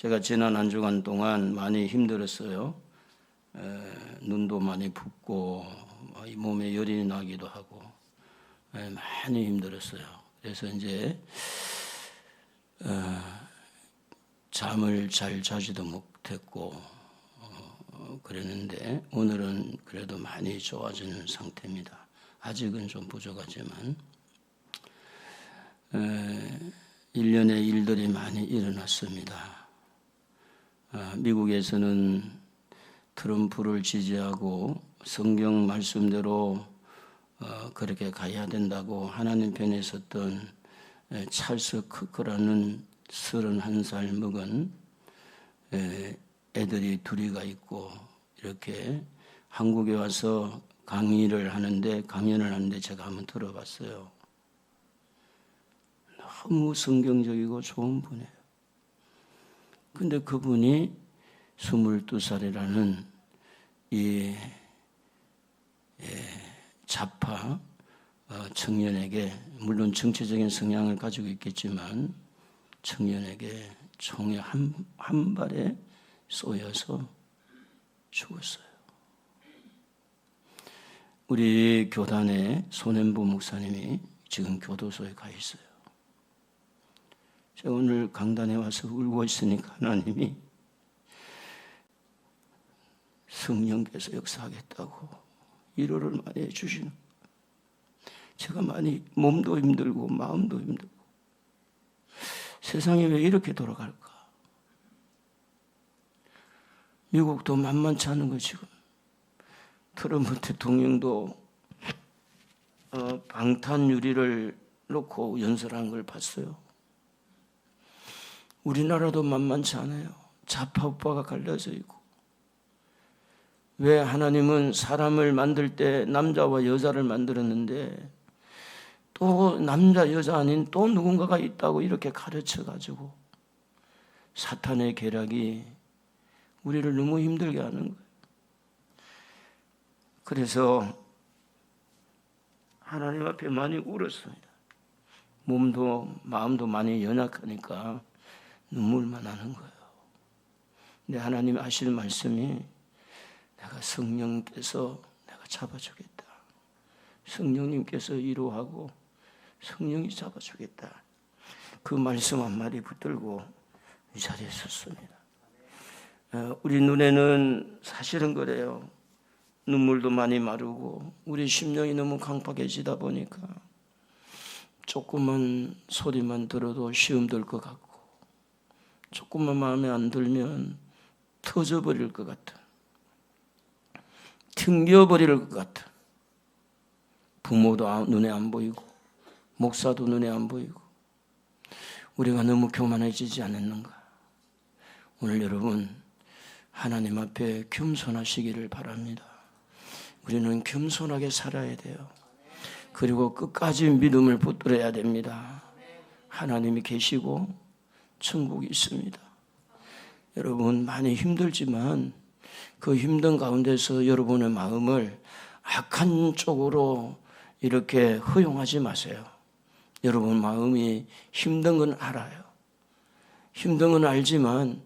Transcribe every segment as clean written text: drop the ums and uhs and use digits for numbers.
제가 지난 한 주간 동안 많이 힘들었어요. 눈도 많이 붓고 이 몸에 열이 나기도 하고 많이 힘들었어요. 그래서 이제 잠을 잘 자지도 못했고 그랬는데 오늘은 그래도 많이 좋아지는 상태입니다. 아직은 좀 부족하지만 1년의 일들이 많이 일어났습니다. 미국에서는 트럼프를 지지하고 성경 말씀대로 그렇게 가야 된다고 하나님 편에 섰던 찰스 크크라는 31살 먹은 애들이 둘이가 있고 이렇게 한국에 와서 강연을 하는데 제가 한번 들어봤어요. 너무 성경적이고 좋은 분이에요. 근데 그분이 22살이라는 이 좌파 청년에게, 물론 정치적인 성향을 가지고 있겠지만 청년에게 총에 한 발에 쏘여서 죽었어요. 우리 교단의 손현보 목사님이 지금 교도소에 가 있어요. 제가 오늘 강단에 와서 울고 있으니까 하나님이 성령께서 역사하겠다고 위로를 많이 해주시는, 제가 많이 몸도 힘들고 마음도 힘들고 세상이 왜 이렇게 돌아갈까? 미국도 만만치 않은 거 지금. 트럼프 대통령도 방탄 유리를 놓고 연설한 걸 봤어요. 우리나라도 만만치 않아요. 좌파 우파가 갈려져 있고. 왜 하나님은 사람을 만들 때 남자와 여자를 만들었는데 또 남자 여자 아닌 또 누군가가 있다고 이렇게 가르쳐가지고 사탄의 계략이 우리를 너무 힘들게 하는 거예요. 그래서 하나님 앞에 많이 울었습니다. 몸도 마음도 많이 연약하니까 눈물만 나는 거예요. 근데 하나님 하실 말씀이 내가 성령께서 내가 잡아주겠다. 성령님께서 위로하고 성령이 잡아주겠다. 그 말씀 한마디 붙들고 이 자리에 섰습니다. 우리 눈에는 사실은 그래요. 눈물도 많이 마르고 우리 심령이 너무 강팍해지다 보니까 조금만 소리만 들어도 시험 들 것 같고 조금만 마음에 안 들면 터져버릴 것 같은, 튕겨버릴 것 같은, 부모도 눈에 안 보이고 목사도 눈에 안 보이고 우리가 너무 교만해지지 않았는가? 오늘 여러분 하나님 앞에 겸손하시기를 바랍니다. 우리는 겸손하게 살아야 돼요. 그리고 끝까지 믿음을 붙들어야 됩니다. 하나님이 계시고 천국이 있습니다. 여러분 많이 힘들지만 그 힘든 가운데서 여러분의 마음을 악한 쪽으로 이렇게 허용하지 마세요. 여러분 마음이 힘든 건 알아요. 힘든 건 알지만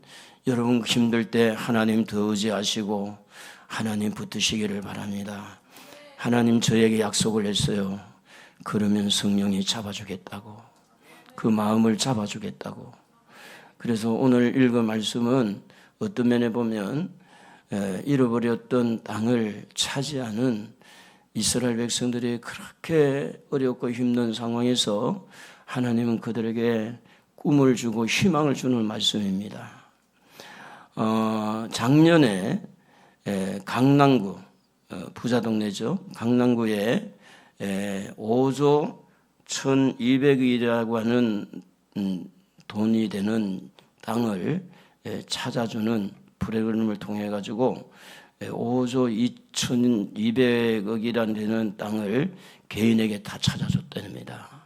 여러분 힘들 때 하나님 더 의지하시고 하나님 붙드시기를 바랍니다. 하나님 저에게 약속을 했어요. 그러면 성령이 잡아주겠다고, 그 마음을 잡아주겠다고. 그래서 오늘 읽은 말씀은 어떤 면에 보면 잃어버렸던 땅을 차지하는 이스라엘 백성들이 그렇게 어렵고 힘든 상황에서 하나님은 그들에게 꿈을 주고 희망을 주는 말씀입니다. 작년에 강남구, 부자 동네죠. 강남구에 5조 1200억이라고 하는 돈이 되는 땅을 찾아주는 프로그램을 통해 가지고 5조 2200억이라는 되는 땅을 개인에게 다 찾아줬답니다.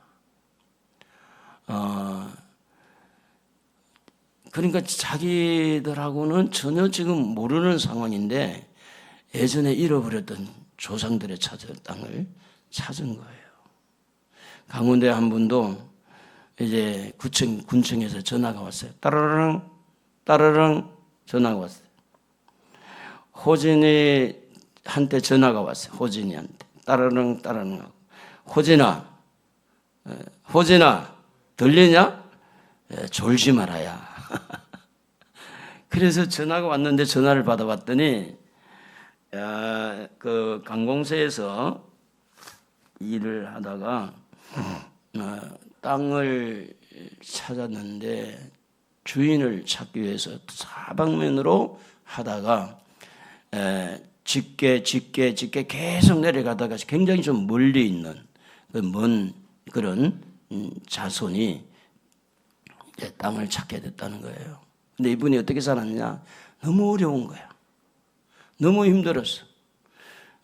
그러니까 자기들하고는 전혀 지금 모르는 상황인데 예전에 잃어버렸던 조상들의 찾은 땅을 찾은 거예요. 강원도에 한 분도 이제 군청에서 전화가 왔어요. 따라랑 따르릉 전화가 왔어요. 호진이한테 전화가 왔어요. 호진이한테 따르릉 하고, 호진아 들리냐? 졸지 말아야. 그래서 전화가 왔는데 전화를 받아봤더니 그 관공서에서 일을 하다가 땅을 찾았는데 주인을 찾기 위해서 사방면으로 하다가 짙게 계속 내려가다가 굉장히 좀 멀리 있는 먼 그런 자손이 이제 땅을 찾게 됐다는 거예요. 근데 이분이 어떻게 살았냐? 너무 어려운 거야. 너무 힘들었어.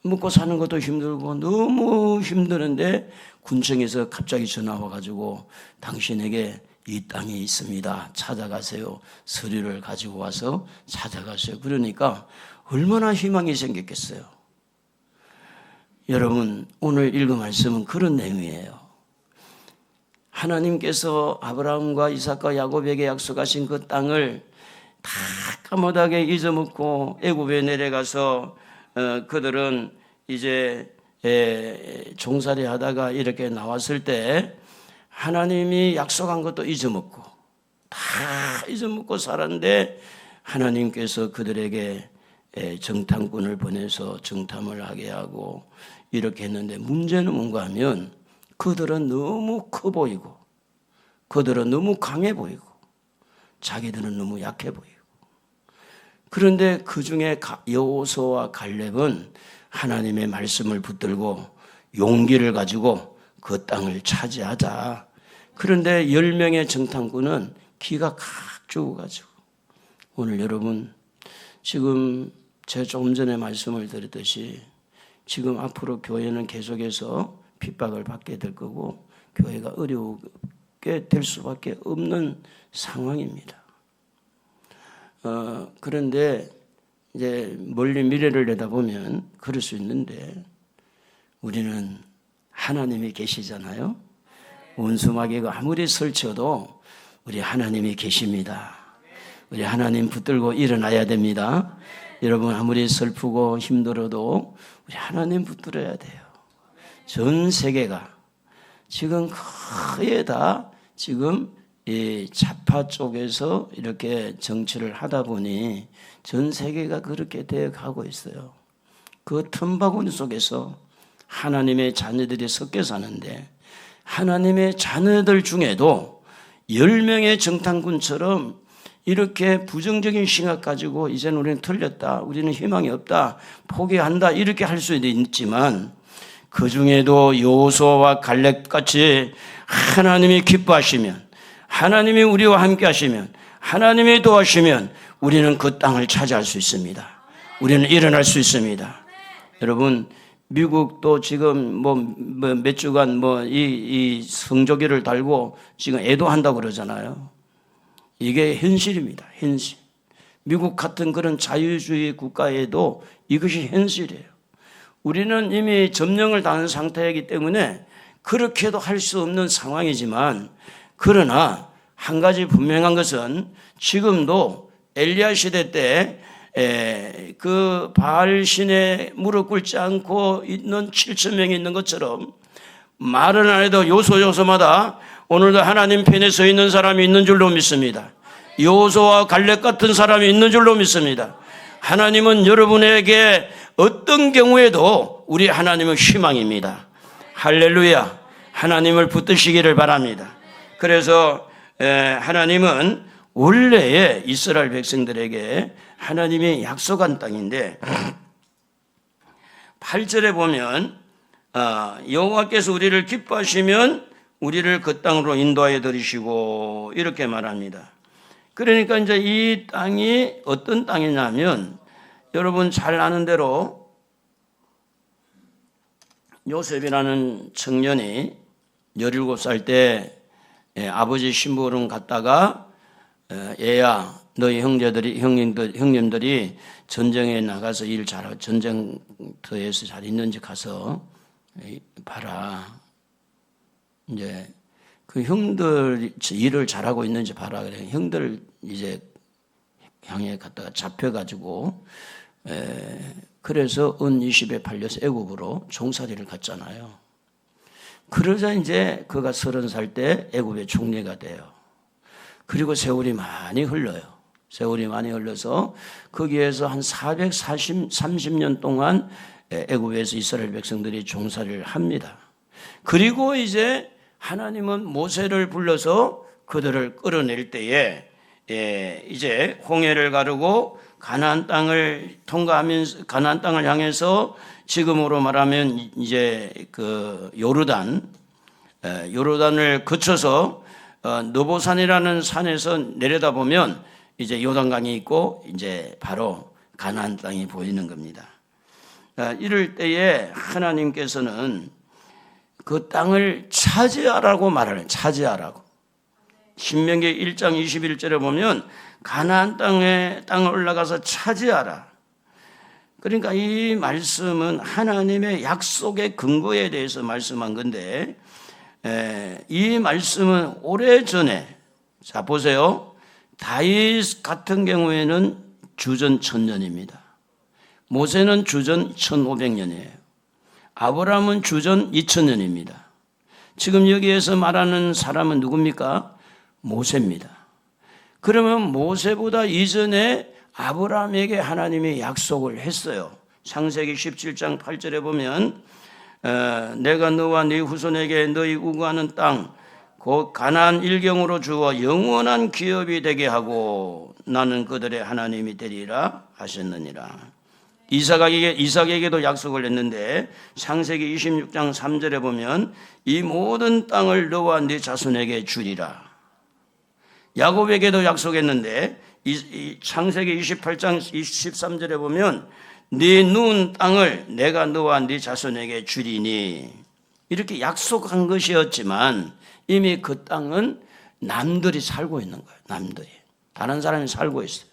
먹고 사는 것도 힘들고 너무 힘드는데 군청에서 갑자기 전화 와가지고 당신에게 이 땅이 있습니다. 찾아가세요. 서류를 가지고 와서 찾아가세요. 그러니까 얼마나 희망이 생겼겠어요. 여러분, 오늘 읽은 말씀은 그런 내용이에요. 하나님께서 아브라함과 이삭과 야곱에게 약속하신 그 땅을 다 까마득하게 잊어먹고 애굽에 내려가서 그들은 이제 종살이 하다가 이렇게 나왔을 때 하나님이 약속한 것도 잊어먹고 다 잊어먹고 살았는데 하나님께서 그들에게 정탐꾼을 보내서 정탐을 하게 하고 이렇게 했는데 문제는 뭔가 하면 그들은 너무 커 보이고 그들은 너무 강해 보이고 자기들은 너무 약해 보이고 그런데 그 중에 여호수아와 갈렙은 하나님의 말씀을 붙들고 용기를 가지고 그 땅을 차지하자. 그런데 10명의 정탐꾼은 기가 칵 죽어가지고 오늘 여러분 지금 제가 조금 전에 말씀을 드렸듯이 지금 앞으로 교회는 계속해서 핍박을 받게 될 거고 교회가 어렵게 될 수밖에 없는 상황입니다. 그런데 이제 멀리 미래를 내다보면 그럴 수 있는데 우리는 하나님이 계시잖아요. 원수마귀가 아무리 설쳐도 우리 하나님이 계십니다. 우리 하나님 붙들고 일어나야 됩니다. 여러분 아무리 슬프고 힘들어도 우리 하나님 붙들어야 돼요. 전 세계가 지금 거의 다 지금 이 좌파 쪽에서 이렇게 정치를 하다 보니 전 세계가 그렇게 되어 가고 있어요. 그 틈바구니 속에서 하나님의 자녀들이 섞여 사는데 하나님의 자녀들 중에도 10명의 정탐꾼처럼 이렇게 부정적인 생각 가지고 이제는 우리는 틀렸다, 우리는 희망이 없다, 포기한다 이렇게 할 수도 있지만 그 중에도 여호수아와 갈렙같이 하나님이 기뻐하시면 하나님이 우리와 함께 하시면 하나님이 도와주시면 우리는 그 땅을 차지할 수 있습니다. 우리는 일어날 수 있습니다. 여러분 미국도 지금 몇 주간 이 성조기를 달고 지금 애도한다고 그러잖아요. 이게 현실입니다. 현실. 미국 같은 그런 자유주의 국가에도 이것이 현실이에요. 우리는 이미 점령을 당한 상태이기 때문에 그렇게도 할 수 없는 상황이지만 그러나 한 가지 분명한 것은 지금도 엘리야 시대 때 그 바알 신에 무릎 꿇지 않고 있는 7,000명이 있는 것처럼 말은 안 해도 요소마다 오늘도 하나님 편에 서 있는 사람이 있는 줄로 믿습니다. 여호수아와 갈렙 같은 사람이 있는 줄로 믿습니다. 하나님은 여러분에게 어떤 경우에도 우리 하나님은 희망입니다. 할렐루야. 하나님을 붙드시기를 바랍니다. 그래서 하나님은 원래의 이스라엘 백성들에게 하나님이 약속한 땅인데 8절에 보면 여호와께서 우리를 기뻐하시면 우리를 그 땅으로 인도하여 들이시고 이렇게 말합니다. 그러니까 이제 이 땅이 어떤 땅이냐면 여러분 잘 아는 대로 요셉이라는 청년이 17살 때 아버지 심부름 갔다가 얘야 너희 형님들이 전쟁에 나가서 일 잘하고 전쟁터에서 잘 있는지 가서 봐라. 이제 그 형들 일을 잘하고 있는지 봐라. 그래. 형들 이제 향해 갔다가 잡혀가지고 그래서 은 20에 팔려서 애굽으로 종살이를 갔잖아요. 그러자 이제 그가 30살 때 애굽의 총리가 돼요. 그리고 세월이 많이 흘러요. 세월이 많이 흘러서 거기에서 한 430년 동안 애굽에서 이스라엘 백성들이 종살이를 합니다. 그리고 이제 하나님은 모세를 불러서 그들을 끌어낼 때에 이제 홍해를 가르고 가나안 땅을 통과하면서 가나안 땅을 향해서 지금으로 말하면 이제 그 요르단을 거쳐서 느보산이라는 산에서 내려다보면 이제 요단강이 있고 이제 바로 가나안 땅이 보이는 겁니다. 이럴 때에 하나님께서는 그 땅을 차지하라고 말하는, 차지하라고. 신명기 1장 21절에 보면 가나안 땅을 올라가서 차지하라. 그러니까 이 말씀은 하나님의 약속의 근거에 대해서 말씀한 건데, 이 말씀은 오래전에, 자 보세요. 다윗 같은 경우에는 주전 1000년입니다. 모세는 주전 1500년이에요. 아브라함은 주전 2000년입니다. 지금 여기에서 말하는 사람은 누굽니까? 모세입니다. 그러면 모세보다 이전에 아브라함에게 하나님이 약속을 했어요. 창세기 17장 8절에 보면 내가 너와 네 후손에게 너희 우구하는 땅 곧 가나안 일경으로 주어 영원한 기업이 되게 하고 나는 그들의 하나님이 되리라 하셨느니라. 이삭에게도 약속을 했는데 창세기 26장 3절에 보면 이 모든 땅을 너와 네 자손에게 주리라. 야곱에게도 약속했는데 이 창세기 28장 23절에 보면 네 누운 땅을 내가 너와 네 자손에게 주리니, 이렇게 약속한 것이었지만 이미 그 땅은 남들이 살고 있는 거예요. 남들이, 다른 사람이 살고 있어요.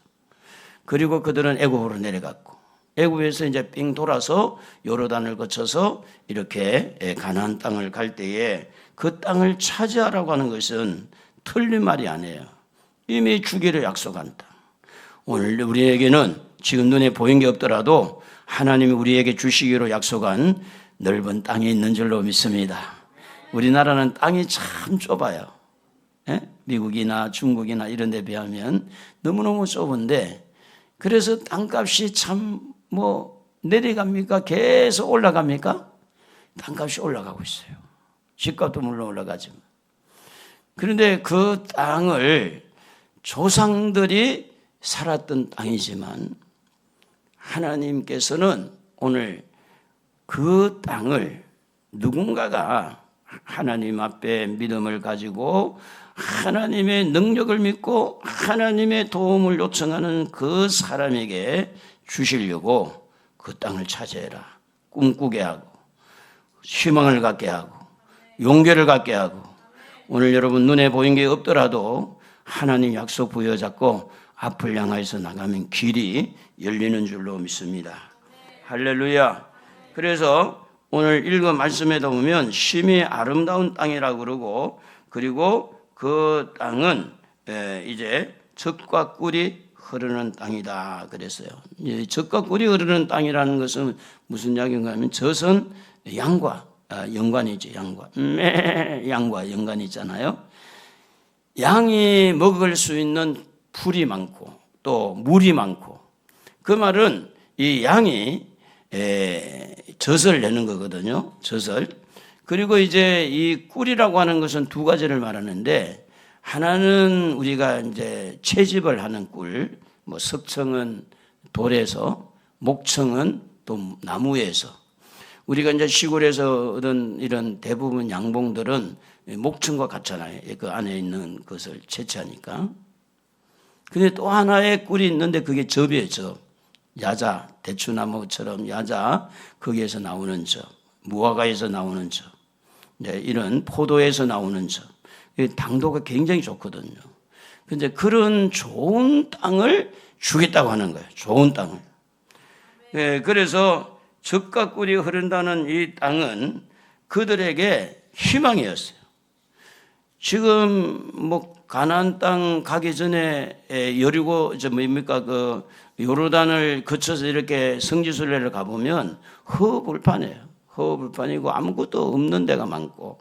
그리고 그들은 애굽으로 내려갔고 애굽에서 이제 삥 돌아서 요르단을 거쳐서 이렇게 가나안 땅을 갈 때에 그 땅을 차지하라고 하는 것은 틀린 말이 아니에요. 이미 주기로 약속한 땅. 오늘 우리에게는 지금 눈에 보인 게 없더라도 하나님이 우리에게 주시기로 약속한 넓은 땅이 있는 줄로 믿습니다. 우리나라는 땅이 참 좁아요. 미국이나 중국이나 이런 데 비하면 너무너무 좁은데, 그래서 땅값이 참 내려갑니까? 계속 올라갑니까? 땅값이 올라가고 있어요. 집값도 물론 올라가지만. 그런데 그 땅을 조상들이 살았던 땅이지만 하나님께서는 오늘 그 땅을 누군가가 하나님 앞에 믿음을 가지고 하나님의 능력을 믿고 하나님의 도움을 요청하는 그 사람에게 주시려고 그 땅을 차지해라, 꿈꾸게 하고 희망을 갖게 하고 용기를 갖게 하고, 오늘 여러분 눈에 보인 게 없더라도 하나님 약속 부여잡고 앞을 향해서 나가면 길이 열리는 줄로 믿습니다. 할렐루야. 그래서 오늘 읽은 말씀에도 보면 심히 아름다운 땅이라고 그러고, 그리고 그 땅은 이제 젖과 꿀이 흐르는 땅이다 그랬어요. 젖과 꿀이 흐르는 땅이라는 것은 무슨 이야기인가 하면 젖은 양과 연관이죠. 양과 연관이 있잖아요. 양이 먹을 수 있는 풀이 많고 또 물이 많고, 그 말은 이 양이 젖을 내는 거거든요. 젖을. 그리고 이제 이 꿀이라고 하는 것은 두 가지를 말하는데, 하나는 우리가 이제 채집을 하는 꿀, 석청은 돌에서, 목청은 또 나무에서. 우리가 이제 시골에서 얻은 이런 대부분 양봉들은 목청과 같잖아요. 그 안에 있는 것을 채취하니까. 근데 또 하나의 꿀이 있는데 그게 접이에요. 접. 야자, 대추나무처럼 야자, 거기에서 나오는 접, 무화과에서 나오는 접, 이런 포도에서 나오는 접, 당도가 굉장히 좋거든요. 근데 그런 좋은 땅을 주겠다고 하는 거예요. 좋은 땅을. 그래서 젖과 꿀이 흐른다는 이 땅은 그들에게 희망이었어요. 지금 가나안 땅 가기 전에 여리고 그 요르단을 거쳐서 이렇게 성지순례를 가보면 허허벌판이에요. 허허벌판이고 아무것도 없는 데가 많고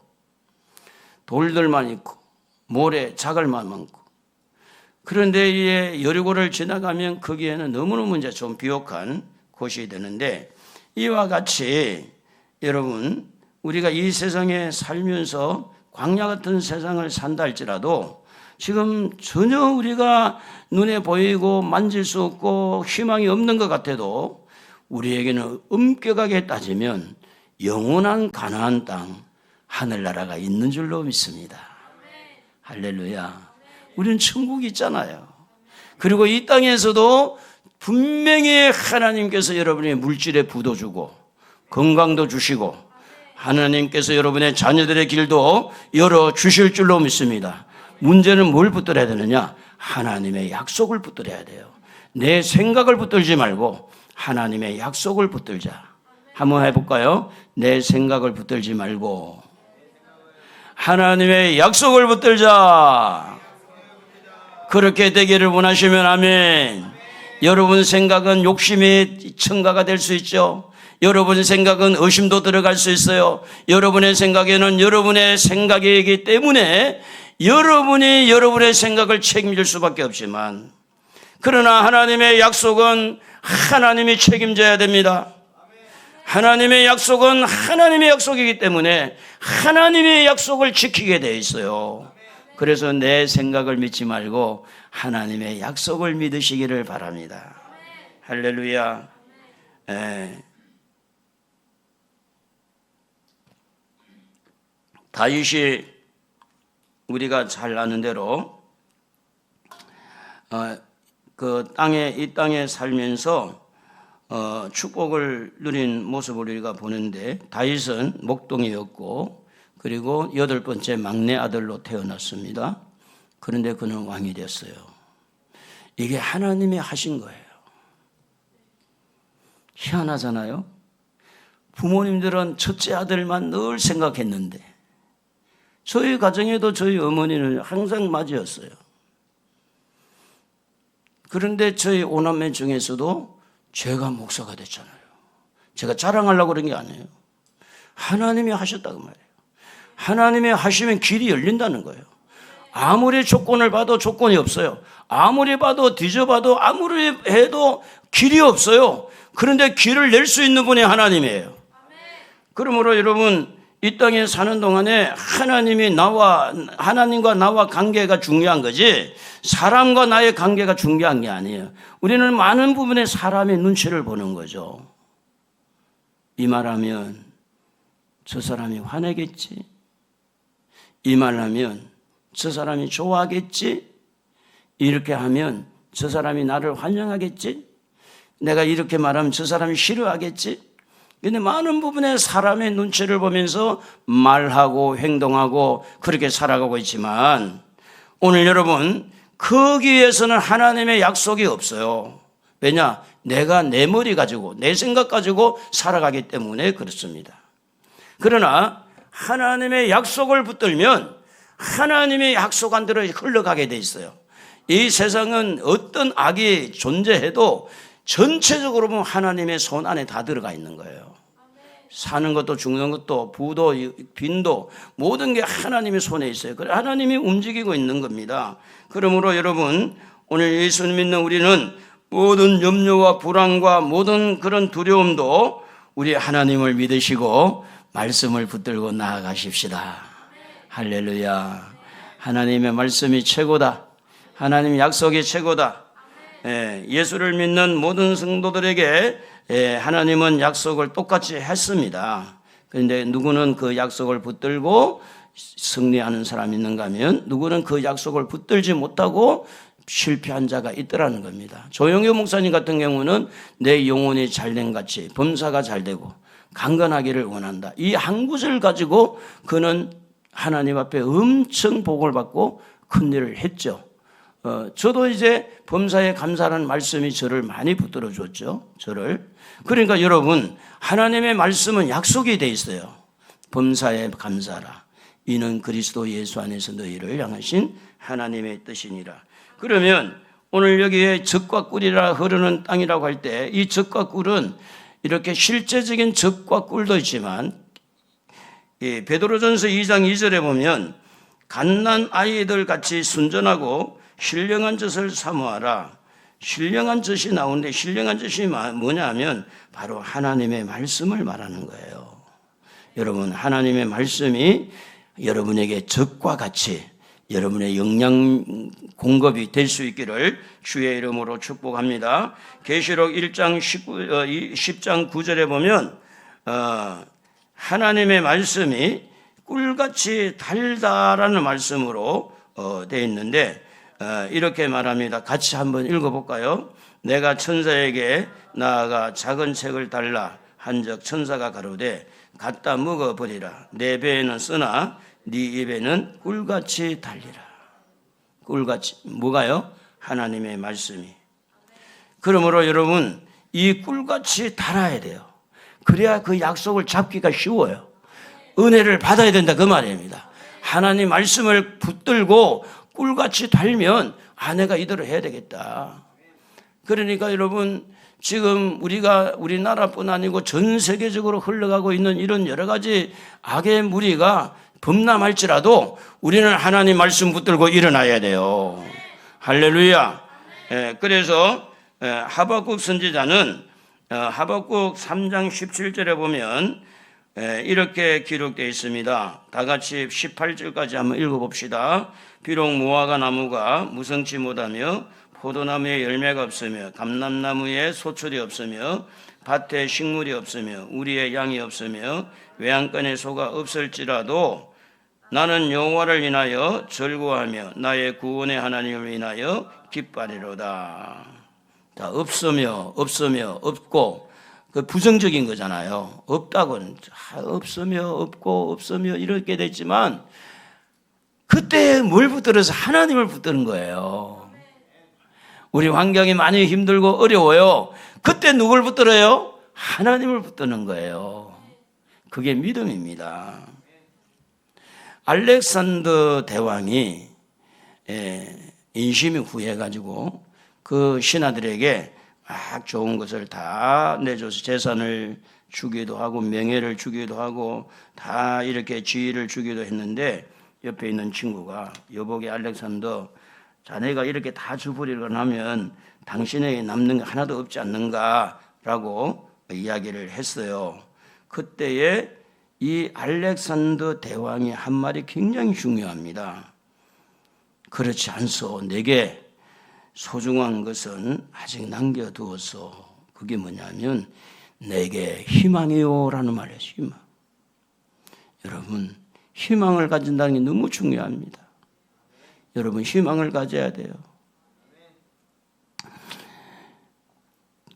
돌들만 있고 모래 자갈만 많고, 그런데 이 여리고를 지나가면 거기에는 너무너무 이제 좀 비옥한 곳이 되는데, 이와 같이 여러분 우리가 이 세상에 살면서 광야 같은 세상을 산다 할지라도 지금 전혀 우리가 눈에 보이고 만질 수 없고 희망이 없는 것 같아도 우리에게는 엄격하게 따지면 영원한 가나안 땅 하늘나라가 있는 줄로 믿습니다. 할렐루야. 우리는 천국이 있잖아요. 그리고 이 땅에서도 분명히 하나님께서 여러분의 물질에 부도 주고 건강도 주시고 하나님께서 여러분의 자녀들의 길도 열어주실 줄로 믿습니다. 문제는 뭘 붙들어야 되느냐? 하나님의 약속을 붙들어야 돼요. 내 생각을 붙들지 말고 하나님의 약속을 붙들자. 한번 해볼까요? 내 생각을 붙들지 말고 하나님의 약속을 붙들자. 그렇게 되기를 원하시면 아멘. 여러분 생각은 욕심의 첨가가 될 수 있죠. 여러분 생각은 의심도 들어갈 수 있어요. 여러분의 생각에는 여러분의 생각이기 때문에 여러분이 여러분의 생각을 책임질 수밖에 없지만, 그러나 하나님의 약속은 하나님이 책임져야 됩니다. 하나님의 약속은 하나님의 약속이기 때문에 하나님의 약속을 지키게 돼 있어요. 그래서 내 생각을 믿지 말고 하나님의 약속을 믿으시기를 바랍니다. 할렐루야. 다윗이 우리가 잘 아는 대로 이 땅에 살면서 축복을 누린 모습을 우리가 보는데, 다윗은 목동이었고 그리고 8번째 막내 아들로 태어났습니다. 그런데 그는 왕이 됐어요. 이게 하나님이 하신 거예요. 희한하잖아요. 부모님들은 첫째 아들만 늘 생각했는데 저희 가정에도 저희 어머니는 항상 맞이였어요. 그런데 저희 오남매 중에서도 제가 목사가 됐잖아요. 제가 자랑하려고 그런 게 아니에요. 하나님이 하셨다고 말이에요. 하나님이 하시면 길이 열린다는 거예요. 아무리 조건을 봐도 조건이 없어요. 아무리 봐도 뒤져봐도 아무리 해도 길이 없어요. 그런데 길을 낼 수 있는 분이 하나님이에요. 그러므로 여러분 이 땅에 사는 동안에 하나님과 나와 관계가 중요한 거지 사람과 나의 관계가 중요한 게 아니에요. 우리는 많은 부분에 사람의 눈치를 보는 거죠. 이 말하면 저 사람이 화내겠지. 이 말하면 저 사람이 좋아하겠지. 이렇게 하면 저 사람이 나를 환영하겠지. 내가 이렇게 말하면 저 사람이 싫어하겠지. 근데 많은 부분에 사람의 눈치를 보면서 말하고 행동하고 그렇게 살아가고 있지만, 오늘 여러분 거기에서는 하나님의 약속이 없어요. 왜냐? 내가 내 머리 가지고 내 생각 가지고 살아가기 때문에 그렇습니다. 그러나 하나님의 약속을 붙들면 하나님의 약속한 대로 흘러가게 돼 있어요. 이 세상은 어떤 악이 존재해도 전체적으로 보면 하나님의 손 안에 다 들어가 있는 거예요. 사는 것도 죽는 것도 부도 빈도 모든 게 하나님의 손에 있어요. 그래 하나님이 움직이고 있는 겁니다. 그러므로 여러분 오늘 예수님 믿는 우리는 모든 염려와 불안과 모든 그런 두려움도 우리 하나님을 믿으시고 말씀을 붙들고 나아가십시다. 할렐루야. 하나님의 말씀이 최고다. 하나님의 약속이 최고다. 예수를 믿는 모든 성도들에게 하나님은 약속을 똑같이 했습니다. 그런데 누구는 그 약속을 붙들고 승리하는 사람이 있는가 하면 누구는 그 약속을 붙들지 못하고 실패한 자가 있더라는 겁니다. 조영효 목사님 같은 경우는 내 영혼이 잘된 같이 범사가 잘되고 강건하기를 원한다. 이 한 구절 가지고 그는 하나님 앞에 엄청 복을 받고 큰 일을 했죠. 저도 이제 범사에 감사하는 말씀이 저를 많이 붙들어 줬죠. 그러니까 여러분 하나님의 말씀은 약속이 돼 있어요. 범사에 감사하라. 이는 그리스도 예수 안에서 너희를 향하신 하나님의 뜻이니라. 그러면 오늘 여기에 젖과 꿀이라 흐르는 땅이라고 할 때 이 젖과 꿀은 이렇게 실제적인 젖과 꿀도 있지만 베드로전서 2장 2절에 보면 갓난 아이들 같이 순전하고 신령한 젖을 사모하라. 신령한 젖이 나오는데 신령한 젖이 뭐냐 하면 바로 하나님의 말씀을 말하는 거예요. 여러분, 하나님의 말씀이 여러분에게 젖과 같이 여러분의 영양 공급이 될 수 있기를 주의 이름으로 축복합니다. 계시록 10장 9절에 보면 하나님의 말씀이 꿀같이 달다라는 말씀으로 되어 있는데 이렇게 말합니다. 같이 한번 읽어볼까요? 내가 천사에게 나아가 작은 책을 달라 한적 천사가 가로되 갖다 먹어버리라. 내 배에는 쓰나 네 입에는 꿀같이 달리라. 꿀같이 뭐가요? 하나님의 말씀이. 그러므로 여러분 이 꿀같이 달아야 돼요. 그래야 그 약속을 잡기가 쉬워요. 은혜를 받아야 된다 그 말입니다. 하나님 말씀을 붙들고 꿀같이 달면 내가 이대로 해야 되겠다. 그러니까 여러분 지금 우리나라뿐 아니고 전 세계적으로 흘러가고 있는 이런 여러 가지 악의 무리가 범람할지라도 우리는 하나님 말씀 붙들고 일어나야 돼요. 할렐루야. 그래서 하박국 선지자는 하박국 3장 17절에 보면 이렇게 기록되어 있습니다. 다 같이 18절까지 한번 읽어봅시다. 비록 무화과 나무가 무성치 못하며 포도나무에 열매가 없으며 감람나무에 소출이 없으며 밭에 식물이 없으며 우리의 양이 없으며 외양간에 소가 없을지라도 나는 여호와를 인하여 즐거워하며 나의 구원의 하나님을 인하여 기뻐하리로다. 자, 없으며 없고 그 부정적인 거잖아요. 없다고는 없으며 없고 없으며 이렇게 됐지만 그때 뭘 붙들어서 하나님을 붙드는 거예요. 우리 환경이 많이 힘들고 어려워요. 그때 누굴 붙들어요? 하나님을 붙드는 거예요. 그게 믿음입니다. 알렉산더 대왕이 인심이 후해가지고 그 신하들에게 막 좋은 것을 다 내줘서 재산을 주기도 하고 명예를 주기도 하고 다 이렇게 지위를 주기도 했는데 옆에 있는 친구가 여보게 알렉산더 자네가 이렇게 다 주부리고 나면 당신에게 남는 게 하나도 없지 않는가라고 이야기를 했어요. 그때에 이 알렉산더 대왕이 한 말이 굉장히 중요합니다. 그렇지 않소. 내게 소중한 것은 아직 남겨두었어. 그게 뭐냐면 내게 희망이요라는 말이에요. 희망. 여러분 희망을 가진다는 게 너무 중요합니다. 여러분 희망을 가져야 돼요.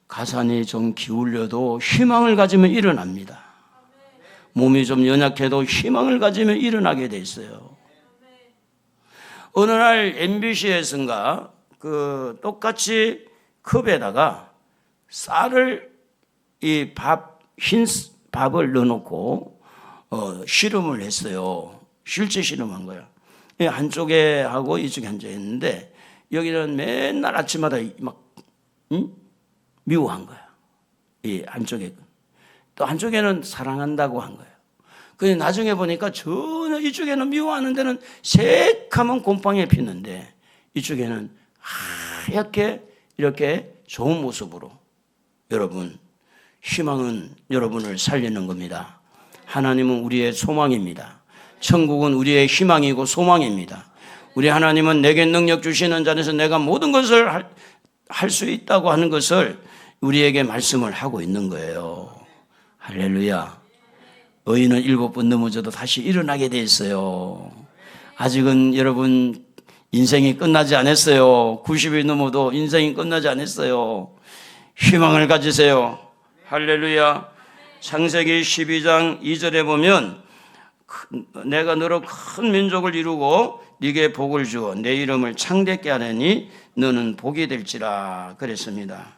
가산이 좀 기울려도 희망을 가지면 일어납니다. 몸이 좀 연약해도 희망을 가지면 일어나게 돼 있어요. 어느 날 MBC에서인가 똑같이 컵에다가 쌀을 흰 밥을 넣어놓고 실험을 했어요. 실제 실험한 거야. 한쪽에 하고 이쪽에 앉아있는데 여기는 맨날 아침마다 막 미워한 거야. 이 한쪽에. 또 한쪽에는 사랑한다고 한 거예요. 근데 나중에 보니까 전혀 이쪽에는 미워하는 데는 새카만 곰팡이에 피는데 이쪽에는 하얗게 이렇게 좋은 모습으로. 여러분 희망은 여러분을 살리는 겁니다. 하나님은 우리의 소망입니다. 천국은 우리의 희망이고 소망입니다. 우리 하나님은 내게 능력 주시는 자에서 내가 모든 것을 할 수 있다고 하는 것을 우리에게 말씀을 하고 있는 거예요. 할렐루야. 의인은 7번 넘어져도 다시 일어나게 돼 있어요. 아직은 여러분 인생이 끝나지 않았어요. 90이 넘어도 인생이 끝나지 않았어요. 희망을 가지세요. 할렐루야. 창세기 12장 2절에 보면 내가 너로 큰 민족을 이루고 네게 복을 주어 내 이름을 창대케 하려니 너는 복이 될지라 그랬습니다.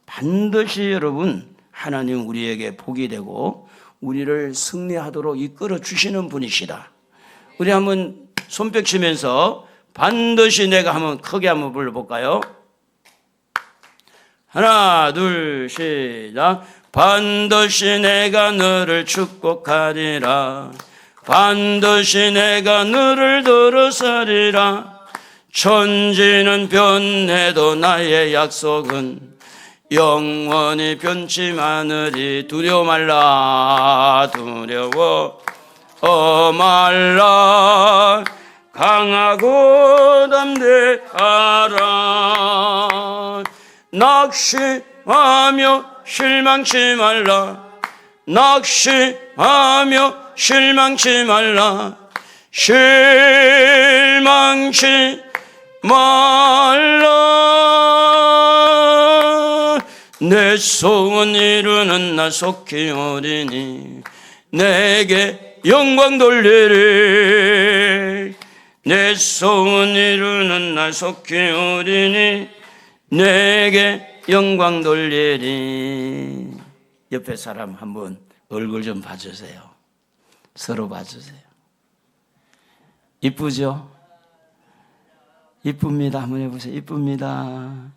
반드시 여러분 하나님 우리에게 복이 되고 우리를 승리하도록 이끌어 주시는 분이시다. 우리 한번 손뼉 치면서 반드시 내가 한번 크게 한번 불러볼까요? 하나, 둘, 시작. 반드시 내가 너를 축복하리라. 반드시 내가 너를 들어서리라. 천지는 변해도 나의 약속은 영원히 변치 않으리. 두려워 말라. 두려워 말라. 강하고 담대하라. 낙심하며 실망치 말라. 낙심하며 실망치 말라. 실망치 말라. 내 소원 이루는 날 속히 오리니 내게 영광 돌리리. 내 소원 이루는 날 속히 오리니 내게 영광 돌리리. 옆에 사람 한번 얼굴 좀 봐주세요. 서로 봐주세요. 이쁘죠? 이쁩니다. 한번 해보세요. 이쁩니다.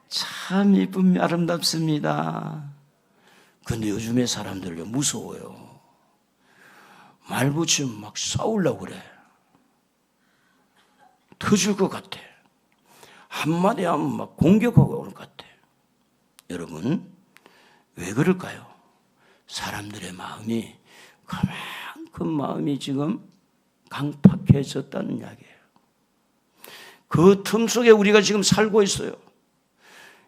참 이쁩니다. 아름답습니다. 근데 요즘에 사람들요 무서워요. 말 붙이면 막 싸우려고 그래. 터질 것 같아. 한마디 하면 막 공격하고 올 것 같아. 여러분, 왜 그럴까요? 사람들의 마음이 그만큼 마음이 지금 강팍해졌다는 이야기예요. 그 틈 속에 우리가 지금 살고 있어요.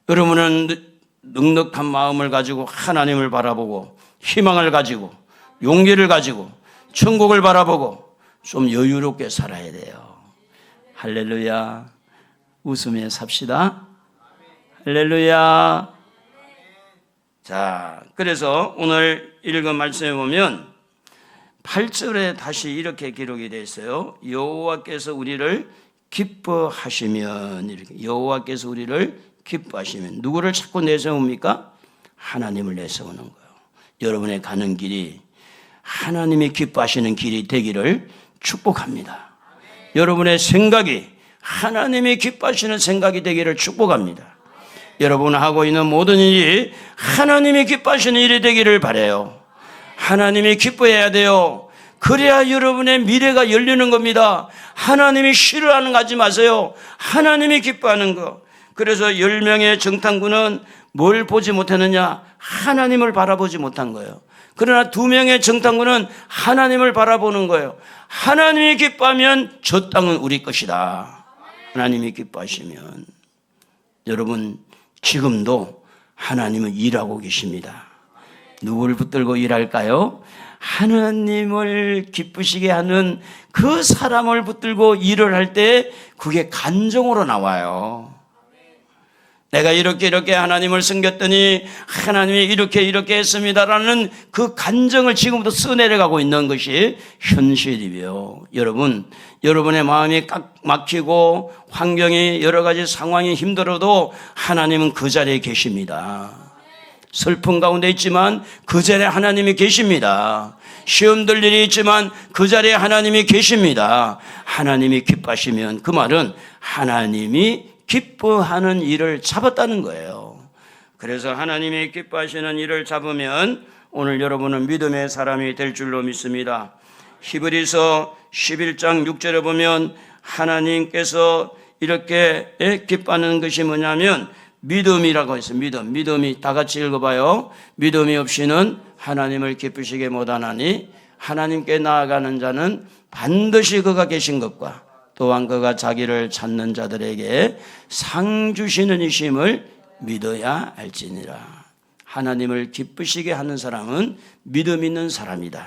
여러분은 넉넉한 마음을 가지고 하나님을 바라보고 희망을 가지고 용기를 가지고 천국을 바라보고 좀 여유롭게 살아야 돼요. 할렐루야. 웃으며 삽시다. 할렐루야. 자, 그래서 오늘 읽은 말씀에 보면 8절에 다시 이렇게 기록이 되어 있어요. 여호와께서 우리를 기뻐하시면, 이렇게 여호와께서 우리를 기뻐하시면 누구를 자꾸 내세웁니까? 하나님을 내세우는 거예요. 여러분의 가는 길이 하나님이 기뻐하시는 길이 되기를 축복합니다. 여러분의 생각이 하나님이 기뻐하시는 생각이 되기를 축복합니다. 여러분 하고 있는 모든 일이 하나님이 기뻐하시는 일이 되기를 바라요. 하나님이 기뻐해야 돼요. 그래야 여러분의 미래가 열리는 겁니다. 하나님이 싫어하는 거 하지 마세요. 하나님이 기뻐하는 거. 그래서 10명의 정탐꾼은 뭘 보지 못했느냐? 하나님을 바라보지 못한 거예요. 그러나 2명의 정탐꾼은 하나님을 바라보는 거예요. 하나님이 기뻐하면 저 땅은 우리 것이다. 하나님이 기뻐하시면. 여러분, 지금도 하나님은 일하고 계십니다. 누구를 붙들고 일할까요? 하나님을 기쁘시게 하는 그 사람을 붙들고 일을 할 때 그게 간정으로 나와요. 내가 이렇게 하나님을 섬겼더니 하나님이 이렇게 했습니다라는 그 간정을 지금부터 써내려가고 있는 것이 현실이에요. 여러분, 여러분의 마음이 꽉 막히고 환경이 여러 가지 상황이 힘들어도 하나님은 그 자리에 계십니다. 슬픔 가운데 있지만 그 자리에 하나님이 계십니다. 시험 들 일이 있지만 그 자리에 하나님이 계십니다. 하나님이 기뻐하시면 그 말은 하나님이 기뻐하는 일을 잡았다는 거예요. 그래서 하나님이 기뻐하시는 일을 잡으면 오늘 여러분은 믿음의 사람이 될 줄로 믿습니다. 히브리서 11장 6절에 보면 하나님께서 이렇게 기뻐하는 것이 뭐냐면 믿음이라고 했어요. 믿음이 다 같이 읽어봐요. 믿음이 없이는 하나님을 기쁘시게 못하나니 하나님께 나아가는 자는 반드시 그가 계신 것과 또한 그가 자기를 찾는 자들에게 상 주시는 이심을 믿어야 알지니라. 하나님을 기쁘시게 하는 사람은 믿음 있는 사람이다.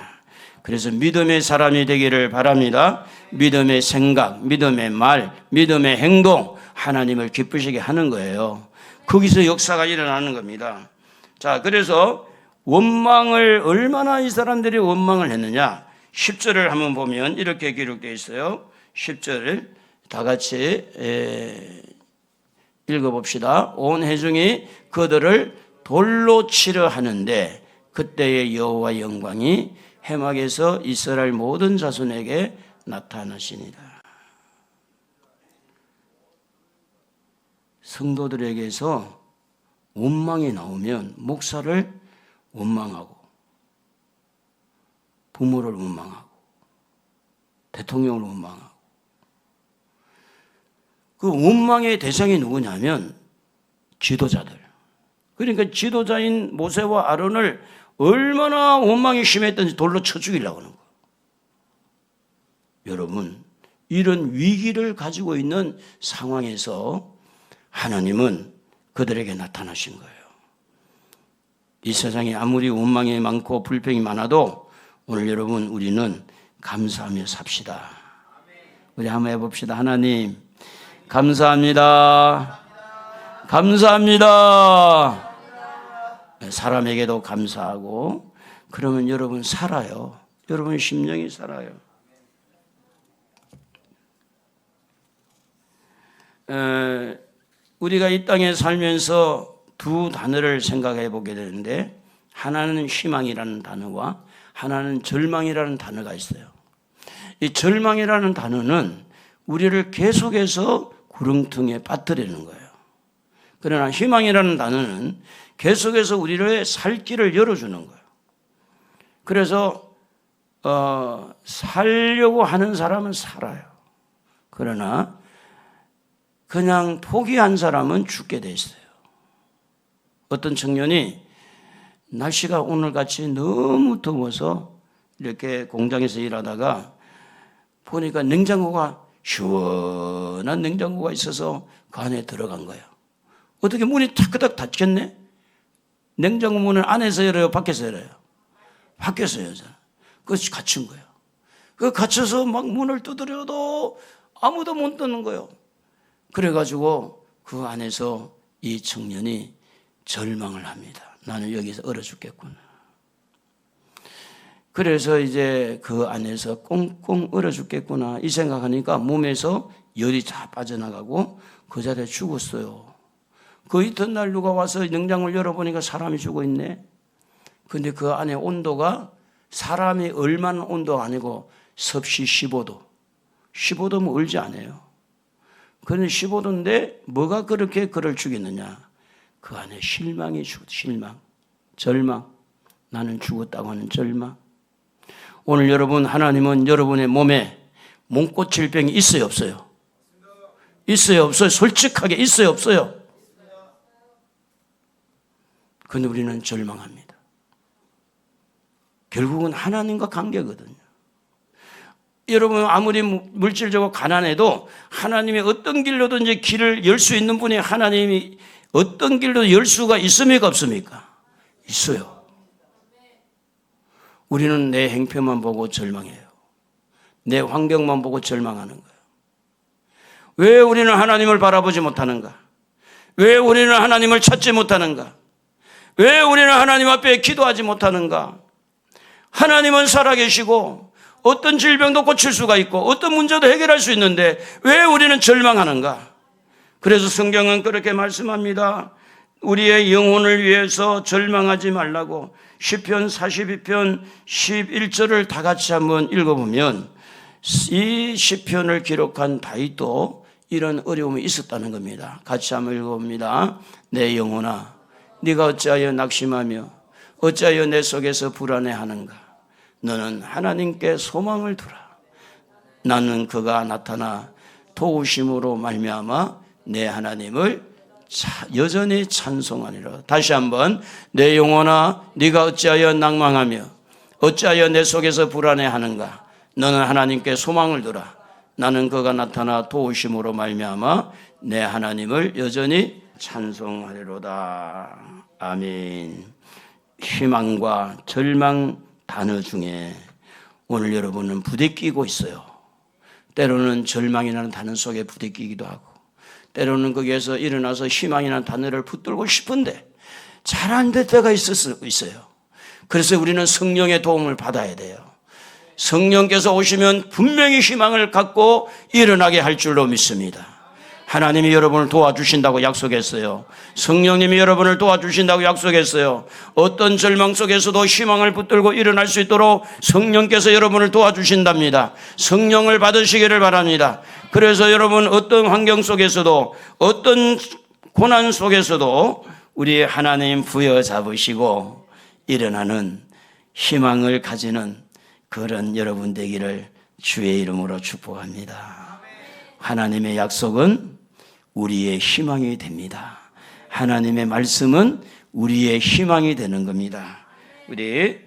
그래서 믿음의 사람이 되기를 바랍니다. 믿음의 생각, 믿음의 말, 믿음의 행동, 하나님을 기쁘시게 하는 거예요. 거기서 역사가 일어나는 겁니다. 자, 그래서 원망을 얼마나 이 사람들이 원망을 했느냐. 10절을 한번 보면 이렇게 기록되어 있어요. 10절을 다 같이 읽어봅시다. 온 회중이 그들을 돌로 치려 하는데 그때의 여호와 영광이 해막에서 이스라엘 모든 자손에게 나타나시니라. 성도들에게서 원망이 나오면 목사를 원망하고 부모를 원망하고 대통령을 원망하고, 그 원망의 대상이 누구냐면 지도자들. 그러니까 지도자인 모세와 아론을 얼마나 원망이 심했던지 돌로 쳐 죽이려고 하는 거예요. 여러분, 이런 위기를 가지고 있는 상황에서 하나님은 그들에게 나타나신 거예요. 이 세상에 아무리 원망이 많고 불평이 많아도 오늘 여러분, 우리는 감사하며 삽시다. 우리 한번 해봅시다. 하나님 감사합니다. 감사합니다. 사람에게도 감사하고, 그러면 여러분 살아요. 여러분 심령이 살아요. 우리가 이 땅에 살면서 두 단어를 생각해 보게 되는데, 하나는 희망이라는 단어와 하나는 절망이라는 단어가 있어요. 이 절망이라는 단어는 우리를 계속해서 구렁텅이에 빠뜨리는 거예요. 그러나 희망이라는 단어는 계속해서 우리를 살 길을 열어주는 거예요. 그래서 살려고 하는 사람은 살아요. 그러나 그냥 포기한 사람은 죽게 돼 있어요. 어떤 청년이 날씨가 오늘같이 너무 더워서 이렇게 공장에서 일하다가 보니까 냉장고가, 시원한 냉장고가 있어서 그 안에 들어간 거예요. 어떻게 문이 탁탁 닫혔네? 냉장고 문을 안에서 열어요? 밖에서 열어요? 밖에서 열어요. 그것이 갇힌 거예요. 그 갇혀서 막 문을 두드려도 아무도 못 듣는 거예요. 그래가지고 그 안에서 이 청년이 절망을 합니다. 나는 여기서 얼어 죽겠구나. 그래서 이제 그 안에서 꽁꽁 얼어 죽겠구나 이 생각하니까 몸에서 열이 다 빠져나가고 그 자리에 죽었어요. 그 이튿날 누가 와서 냉장고를 열어보니까 사람이 죽어있네. 근데 그 안에 온도가 사람이 얼마나 온도가 아니고 섭씨 15도. 15도면 얼지 않아요. 그런데 15도인데 뭐가 그렇게 그를 죽였느냐. 그 안에 실망이 죽었다. 실망, 절망. 나는 죽었다고 하는 절망. 오늘 여러분, 하나님은 여러분의 몸에 몸꽃질병이 있어요, 없어요? 있어요, 없어요? 솔직하게 있어요, 없어요? 그런데 우리는 절망합니다. 결국은 하나님과 관계거든요. 여러분, 아무리 물질적으로 가난해도 하나님이 어떤 길로든지 길을 열 수 있는 분이 하나님이 어떤 길로 열 수가 있습니까, 없습니까? 있어요. 우리는 내 행편만 보고 절망해요. 내 환경만 보고 절망하는 거예요. 왜 우리는 하나님을 바라보지 못하는가? 왜 우리는 하나님을 찾지 못하는가? 왜 우리는 하나님 앞에 기도하지 못하는가? 하나님은 살아계시고 어떤 질병도 고칠 수가 있고 어떤 문제도 해결할 수 있는데 왜 우리는 절망하는가? 그래서 성경은 그렇게 말씀합니다. 우리의 영혼을 위해서 절망하지 말라고. 시편 42편 11절을 다 같이 한번 읽어보면 이 시편을 기록한 다윗도 이런 어려움이 있었다는 겁니다. 같이 한번 읽어봅니다. 내 영혼아, 네가 어찌하여 낙심하며 어찌하여 내 속에서 불안해하는가? 너는 하나님께 소망을 두라. 나는 그가 나타나 도우심으로 말미암아 내 하나님을 여전히 찬송하리라. 다시 한번, 내 영혼아 네가 어찌하여 낭망하며 어찌하여 내 속에서 불안해하는가? 너는 하나님께 소망을 두라. 나는 그가 나타나 도우심으로 말미암아 내 하나님을 여전히 찬송하리로다. 아멘. 희망과 절망 단어 중에 오늘 여러분은 부대끼고 있어요. 때로는 절망이라는 단어 속에 부대끼기도 하고, 때로는 거기에서 일어나서 희망이라는 단어를 붙들고 싶은데 잘 안 될 때가 있어요. 그래서 우리는 성령의 도움을 받아야 돼요. 성령께서 오시면 분명히 희망을 갖고 일어나게 할 줄로 믿습니다. 하나님이 여러분을 도와주신다고 약속했어요. 성령님이 여러분을 도와주신다고 약속했어요. 어떤 절망 속에서도 희망을 붙들고 일어날 수 있도록 성령께서 여러분을 도와주신답니다. 성령을 받으시기를 바랍니다. 그래서 여러분 어떤 환경 속에서도 어떤 고난 속에서도 우리 하나님 부여잡으시고 일어나는 희망을 가지는 그런 여러분 되기를 주의 이름으로 축복합니다. 하나님의 약속은 우리의 희망이 됩니다. 하나님의 말씀은 우리의 희망이 되는 겁니다. 우리